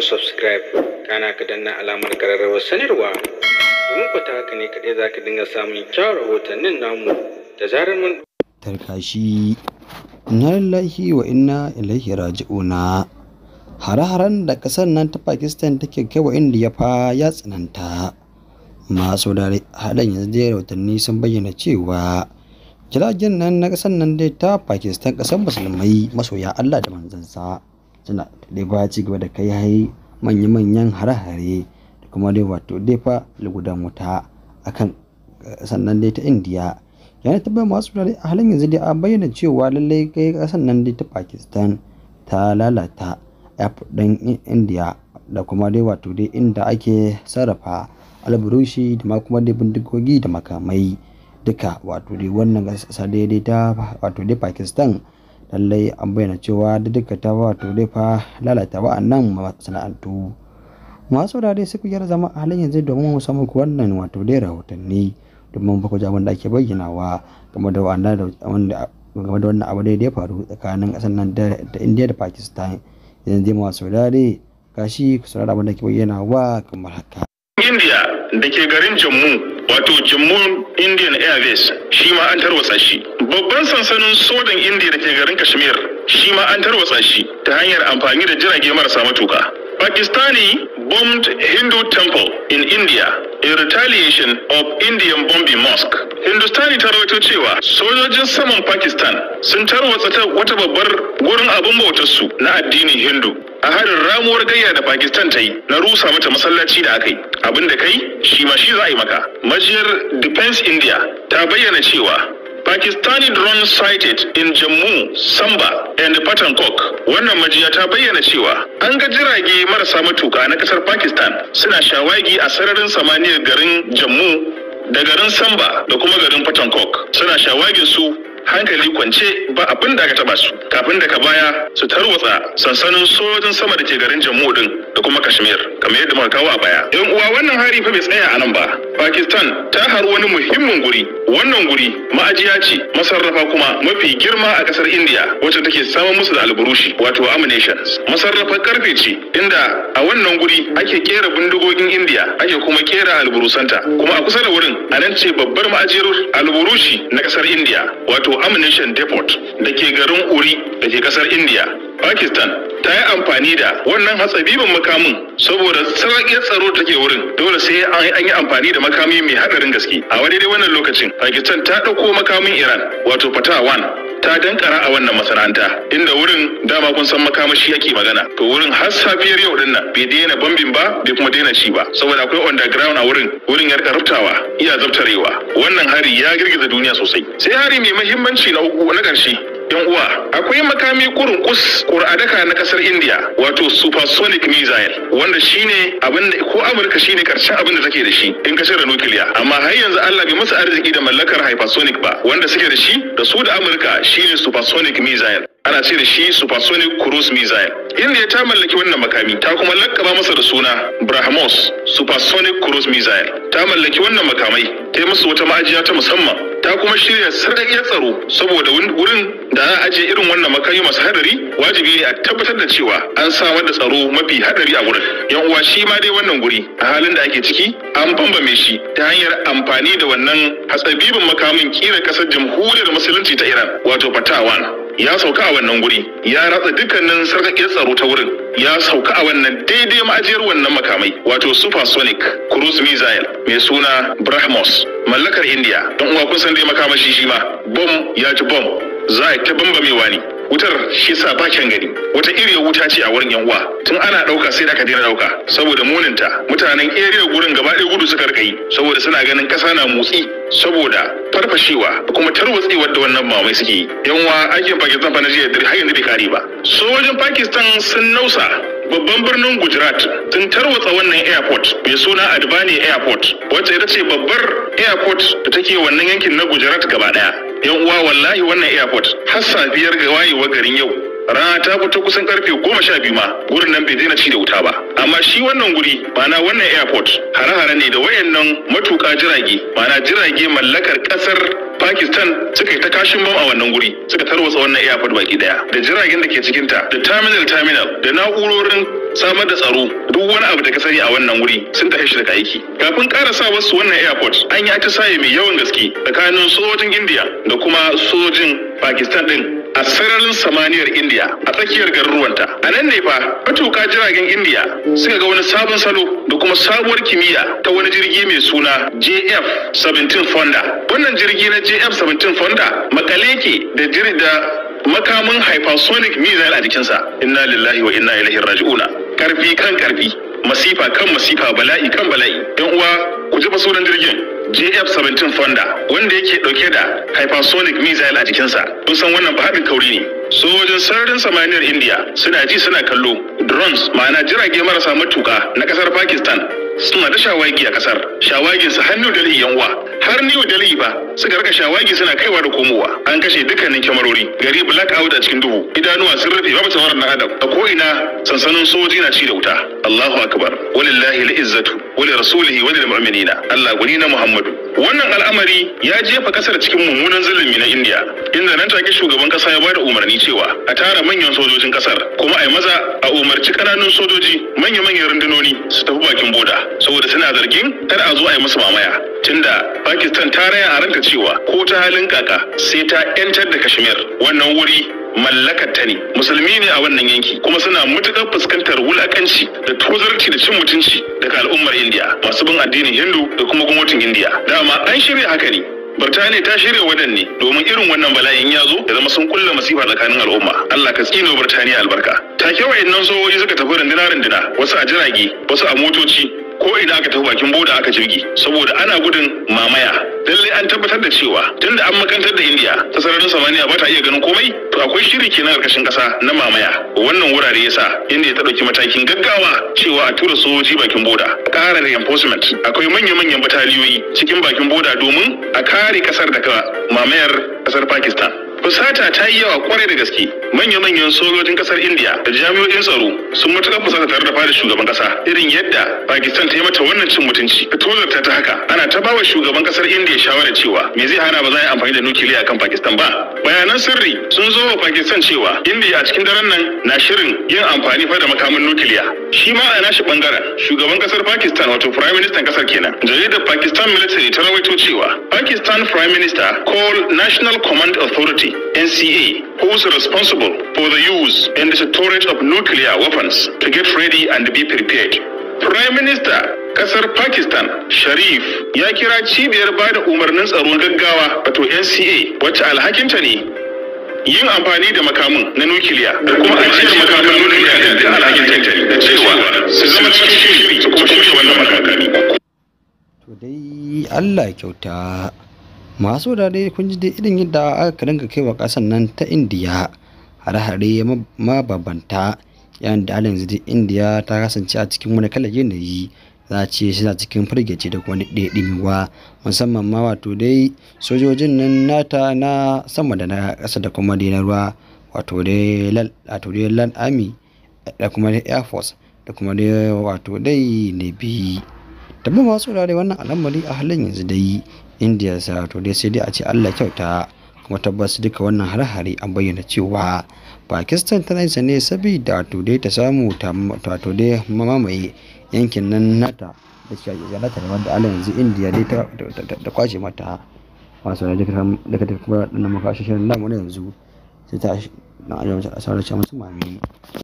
mu subscribe kana ka danna alamar kararrawar sanarwa domin ta haka ne kaɗai za ka dinga samun kyawun rahotannin namu da zarar mun tarkashi. Inna lillahi wa inna ilaihi raji'una. Hare-haren da ƙasar nan ta Pakistan take kai wa Indiya fa ya tsananta. Masu da halin yanzu dai rahotanni sun bayyana cewa jiragen nan na ƙasar nan dai ta Pakistan, ƙasar musulmai masoya Allah da manzansa, suna dai ba ci gaba da kai manya-manyan hare-hare da kuma dai wato dai fa lugudan wuta akan ƙasar nan dai ta Indiya. Yana tabbatar masu da halin yanzu dai an bayyana cewa lallai kai ƙasar nan dai ta Pakistan ta lalata airport ɗin Indiya da kuma dai wato dai inda ake sarrafa alburushi da ma kuma dai bindigogi da makamai duka wato dai wannan ƙasa daidai ta wato dai Pakistan lallai an bayyana cewa da duka ta wato dai fa lalata wa'annan masana'antu. Masu da dai suka gyara zama a halin yanzu domin mu samu wannan wato dai rahotanni domin ba ku ji abin da ake bayyanawa game da wannan abu da ya faru tsakanin ƙasar nan da Indiya da Pakistan. Yanzu dai masu da dai gashi ku saurara abin da ake bayyanawa kamar haka. India da ke garin Jammu, wato Jammu Indian Airways, shi ma an tarwatsa shi. Babban sansanin sojan India da ke garin Kashmir, shi ma an tarwatsa shi ta hanyar amfani da jirage marasa matuka. Pakistani bombed Hindu temple in India in retaliation of Indian bombing mosque. Hindustani ta rawaito cewa sojojin saman Pakistan sun tarwatsa wata babbar gurin abin bautarsu na addinin Hindu a harin ramuwar gayya da Pakistan ta yi na rusa mata masallaci da aka yi. Abin da kai shi ma shi za a yi maka. Majiyar Defense India ta bayyana cewa Pakistani drone sighted in Jammu, Samba and Patankot. Wannan majiya ta bayyana cewa an ga jirage marasa matuka na kasar Pakistan suna shawagi a sararin samaniyar garin Jammu da garin Samba da kuma garin Patankot. Suna shawagin su hankali kwance ba abin da aka taba su kafin daga baya su tarwatsa sansanin sojin sama da ke garin Jammu din da kuma Kashmir kamar yadda muka kawo a baya. Yan uwa, wannan hari fa bai tsaya a nan ba. Pakistan ta haru wani muhimmin guri. Wannan guri ma'ajiya ce, masarrafa kuma mafi girma a kasar India wacce take samun musu da alburushi wato ammunitions. Masarrafar karfe ce inda a wannan guri ake kera bindigogin India, ake kuma kera alburusanta. Kuma a kusa da wurin a nan ce babbar ma'ajiyar alburushi na kasar India wato ammunition depot da ke garin Uri da ke kasar India. Pakistan ta yi amfani da wannan hatsabibin makamin saboda sarƙiyar tsaro da take wurin, dole sai an yi amfani da makami mai haɗarin gaske. A daidai wannan lokacin Pakistan ta ɗauko makamin Iran wato Fatah 1 ta dankara a wannan masana'anta inda wurin dama kun san makamashi yake magana. To wurin har safiyar yau din nan bai daina bambin ba bai kuma daina ci ba saboda akwai underground a wurin ya rubtawa iya zabtarewa. Wannan hari ya girgiza duniya sosai. Sai hari mai muhimmanci na uku na ƙarshe. Yan uwa, akwai makami kur'adaka na kasar India wato supersonic missile wanda shine abin da ko Amurka shine karshen abin da take da shi in ka cire nukiliya, amma har yanzu Allah bai musu arziki da mallakar hypersonic ba. Wanda suke da shi da su da Amurka shine supersonic missile, ana ce da shi supersonic cruise missile. India ta mallaki wannan makami ta kuma lakkaba masa da suna BrahMos supersonic cruise missile. Ta mallaki wannan makamai ta yi musu wata ma'ajiya ta musamman, ta kuma shirya sarƙaƙiyar tsaro saboda wurin da za a ajiye irin wannan makami masu hadari wajibi ne a tabbatar da cewa an samar da tsaro mafi hadari a wurin. Yan uwa, shi ma dai wannan guri a halin da ake ciki an bambame shi ta hanyar amfani da wannan hatsabibin makamin kira kasar jamhuriyar musulunci ta Iran wato Fatah 1 ya sauka a wannan guri, ya ratsa dukkanin sarƙaƙiyar tsaro ta wurin, ya sauka a wannan daidai ma'ajiyar wannan makamai wato supersonic cruise missile mai suna BrahMos mallakar India. Don uwa kun san dai makamashi shi ma bom ya ci bom, za a ta bambamewa ne. Wutar shi sa ba kyan gani, wata iriyar wuta ce a wurin yan uwa, tun ana ɗauka sai da ka daina ɗauka saboda muninta. Mutanen area gurin gaba ɗaya gudu suka rika yi saboda suna ganin ƙasa na motsi saboda farfashewa da kuma tarwatsewar da wannan mamai suke yi. Yan uwa, aikin Pakistan fa na jiya har yanzu bai kare ba. Sojojin Pakistan sun nausa babban birnin Gujarat sun tarwatsa wannan airport mai suna Advani Airport wacce ita ce babbar airport da take wannan yankin na Gujarat gaba daya. Yan uwa, wallahi wannan airport har safiyar ga wayewar garin yau rana ta fito kusan karfe 12 ma gurin nan bai daina ci da wuta ba. Amma shi wannan guri ma'ana wannan airport hare-hare ne da wayannan matuka jirage ma'ana jirage mallakar kasar Pakistan suka yi ta kashin bom a wannan guri, suka tarwatsa wannan airport baki daya da jiragen da ke cikinta da terminal da na'urorin samar da tsaro duk wani abu da ka sani a wannan wuri sun tashi daga aiki. Kafin karasa wasu wannan airport an yi atisaye mai yawan gaske tsakanin sojojin India da kuma sojojin Pakistan din a sararin samaniyar India a tsakiyar garuruwanta. A nan ne fa matuƙa jiragen India suka ga wani sabon salo da kuma sabuwar kimiyya ta wani jirgi mai suna JF-17 Fonda. Wannan jirgi na JF-17 Fonda makale ke da makamin hypersonic missile a jikinsa. Inna lillahi wa inna ilaihi raji'una. Karfi kan karfi, masifa kan masifa, bala'i kan bala'i. Yan uwa ku ji sunan jirgin JF-17 Fonda wanda yake dauke da hypersonic missile a jikinsa. Kun san wannan ba haɗin kauri ne. Sojojin sararin samaniyar India suna ji suna kallo drones ma'ana jirage marasa matuka na kasar Pakistan suna da shawagi a kasar. Shawagin su har New Delhi yanwa har New Delhi ba suka rika shawagi suna kaiwa da komowa. An kashe dukkanin kyamarori, gari black out a cikin duhu, idanuwa sun rufe babu tawarar na adam. A ko ina sansanin sojoji na ci da wuta. Allahu akbar. Walillahi al-izzatu wa li rasulihi wa lil mu'minina. Allah guni na Muhammadu. Wannan al'amari ya jefa kasar cikin mummunan zulumi na India, inda nan take shugaban kasa ya bada umarni cewa a tara manyan sojojin kasar kuma a yi maza a umarci kananun sojoji manya-manyan rundunoni su tafi bakin boda saboda suna zargin kar a zo a yi musu mamaya. Tunda Pakistan ta raya a ranta cewa ko ta halin kaka sai ta 'yantar da Kashmir, wannan wuri mallakar ta ne. Musulmi ne a wannan yanki kuma suna mutukar fuskantar wulakanci da tozarci da cin mutunci daga al'ummar India masu bin addinin Hindu da kuma gwamnatin India. Dama an shirya haka ne. Birtaniya ta shirya wadanne domin irin wannan bala'in ya zo ya zama sun kulla masifa tsakanin al'umma. Allah ka tsino Birtaniya albarka. Take wayannan sojoji suka tafi runduna wasu a jirage, wasu a motoci, ko ina aka tafi bakin boda aka jirgi saboda ana gudun mamaya. Lallai an tabbatar da cewa tunda an makantar da India ta sararin samaniya ba ta iya ganin komai, to akwai shiri kenan karkashin kasa na mamaya. Wannan wurare yasa India ta dauki matakin gaggawa cewa a tura sojoji bakin boda, a ƙara reinforcement. Akwai manyan bataliyoyi cikin bakin boda domin a kare kasar daga mamayar kasar Pakistan. Fusata ta yi yawa kwarai da gaske. Manya-manyan sojojin kasar India da jami'o'in tsaro sun matuƙar fusata tare da fada shugaban kasa irin yadda Pakistan ta yi mata wannan cin mutunci. Ta tozarta ta haka ana ta bawa shugaban kasar India shawarar cewa me zai hana ba za a yi amfani da nukiliya kan Pakistan ba. Bayanan sirri sun zo wa Pakistan cewa India a cikin daren nan na shirin yin amfani fa da makamin nukiliya. Shi ma a nashi bangaren shugaban kasar Pakistan wato Prime Minister kasar kenan. Jaridar Pakistan Military ta rawaito cewa Pakistan Prime Minister called National Command Authority NCA, who is responsible for the use and the storage of nuclear weapons, to get ready and be prepared. Prime Minister kasar Pakistan Sharif ya kira cibiyar bada umarnin tsaron gaggawa wato NCA wacce alhakinta ne yin amfani da makamin na nukiliya da kuma ajiyar makamin nukiliya da alhakinta ne da cewa su zama cikin shiri su kuma shirya wannan makakani. To dai Allah ya kyauta. Masu wurare kun ji dai irin yadda aka dinga kaiwa ƙasar nan ta Indiya hare-hare mabambanta, yayin da halin yanzu dai Indiya ta kasance a cikin wani kalar yanayi, za a ce suna cikin firgici da wani ɗaiɗimiwa, musamman ma wato dai sojojin nan nata na sama da na ƙasa da kuma dai na ruwa, wato dai Land Army da kuma dai Air Force da kuma dai wato dai Navy. Tabbas masu wurare wannan al'amari a halin yanzu dai India to dai sai dai a ce Allah kyauta, kuma tabbas duka wannan hare-hare an bayyana cewa Pakistan tana yin ne saboda to dai ta samu to dai mamaye yankin nan nata da ke zalata da wanda Allah yanzu India dai ta kwace mata. Masu da daga kuma dan makashin namu yanzu sai ta na ajiyar a sauran masu mami.